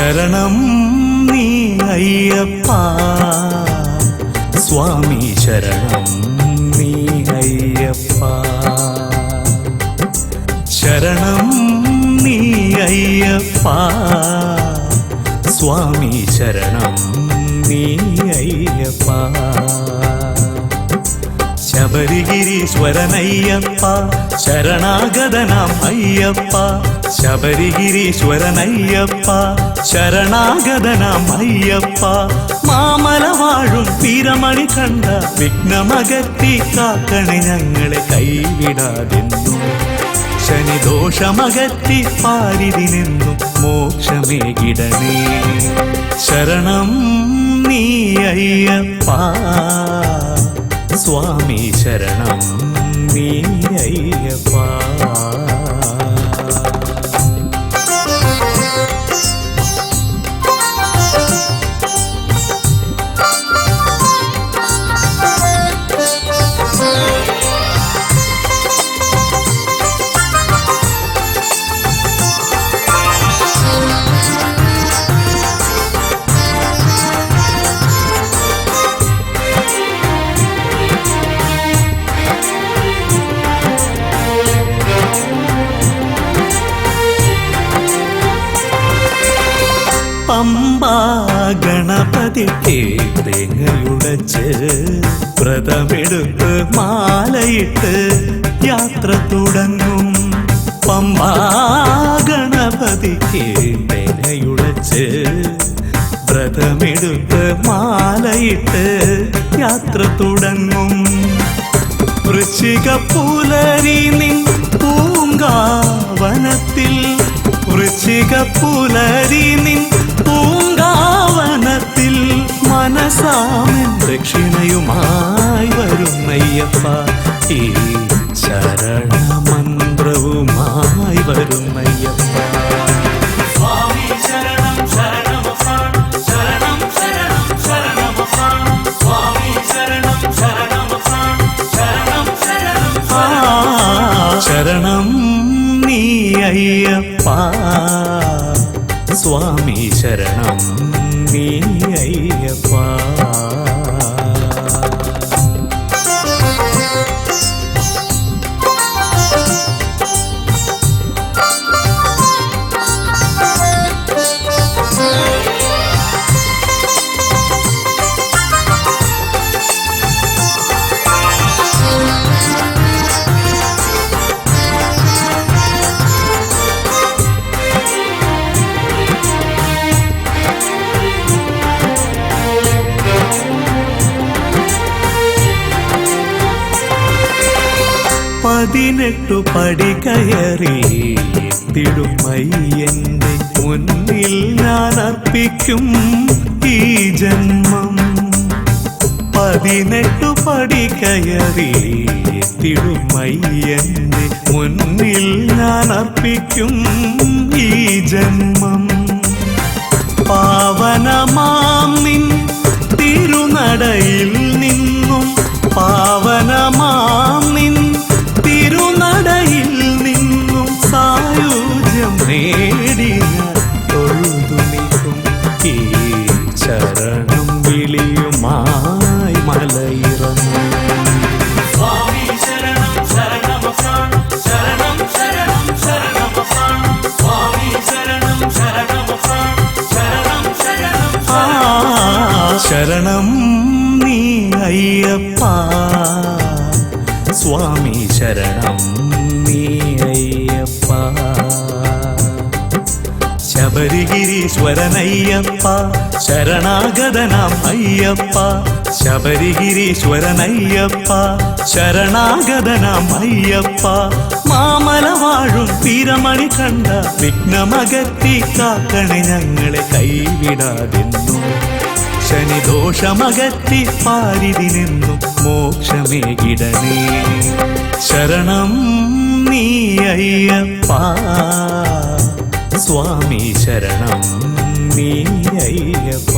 ശരണം നീ അയ്യപ്പ സ്വാമി ശരണം നീ അയ്യപ്പ ശരണം നീ അയ്യപ്പ സ്വാമി ശരണം നീ അയ്യപ്പ ശബരിഗിരീശ്വരനയ്യപ്പ ശരണാഗതനാം അയ്യപ്പ ശബരിഗിരീശ്വരനയ്യപ്പ ശരണാഗതനാം അയ്യപ്പ മാമല വാഴും വീരമണി കണ്ട വിഘ്നമകറ്റി കാക്കണി ഞങ്ങളെ കൈവിടാതെന്നു ശനിദോഷമകറ്റി പാരിതി നിന്നു മോക്ഷമേകിടണേ ശരണം നീ അയ്യപ്പ സ്വാമി ശരണം നീ അയ്യപ്പ പമ്പാ ഗണപതിക്ക് തേങ്ങയുടച്ച് വ്രതമെടുത്ത് മാലയിട്ട് യാത്ര തുടങ്ങും പമ്പാ ഗണപതിക്ക് തേങ്ങയുടച്ച് വ്രതമെടുത്ത് മാലയിട്ട് യാത്ര തുടങ്ങും വൃശ്ചിക പുലരി നിൻ പൂങ്കാവനത്തിൽ വൃശ്ചിക പുലരി നിൻ പൂങ്കാവനത്തിൽ മനസാമിൻ ദക്ഷിണയുമായി വരുന്നയ്യപ്പ ഈ ശരണമന്ത്രവുമായി വരുന്നയ്യപ്പ സ്വാമി ശരണം ശരണമപ്പ ശരണം ശരണം ശരണമപ്പ സ്വാമി ശരണം ശരണമപ്പ ശരണം ശരണമപ്പ ശരണം നീ അയ്യപ്പ സ്വാമി ശരണം നീ അയ്യപ്പ പതിനെട്ടു പടി കയറി എത്തിടുമയ്യന്റെ മുന്നിൽ ഞാൻ അർപ്പിക്കും ഈ ജന്മം പതിനെട്ടു പടി കയറി എത്തിടുമയ്യന്റെ മുന്നിൽ ഞാൻ അർപ്പിക്കും ഈ ജന്മം പാവനമാം നിൻ തിരുനടയിൽ നിന്നും പാവനമാം നിൻ തിരുനടയിൽ നിന്നും സായുജ്യം നേടി ഞാൻ തൊഴുതു നിൽക്കും ഈ ശരണം വിളിയുമായി മലയിറങ്ങും സ്വാമി ശരണം ശരണമപ്പ ശരണം ശരണം ശരണമപ്പ സ്വാമി ശരണം ശരണമപ്പ ശരണം ശരണമപ്പ ശരണം നീ അയ്യപ്പ സ്വാമി ശരണം നീ അയ്യപ്പ ശബരിഗിരീശ്വരനയ്യപ്പ ശരണാഗതനാം അയ്യപ്പ ശബരിഗിരീശ്വരനയ്യപ്പ ശരണാഗതനാം അയ്യപ്പ മാമല വാഴും വീരമണി കണ്ട വിഘ്നമകറ്റി കാക്കണി ഞങ്ങളെ കൈവിടാതെന്നു ശനിദോഷമകറ്റി പാരിതി നിന്നു മോക്ഷമേകിടണേ ശരണം നീ അയ്യപ്പ സ്വാമി ശരണം നീ അയ്യപ്പ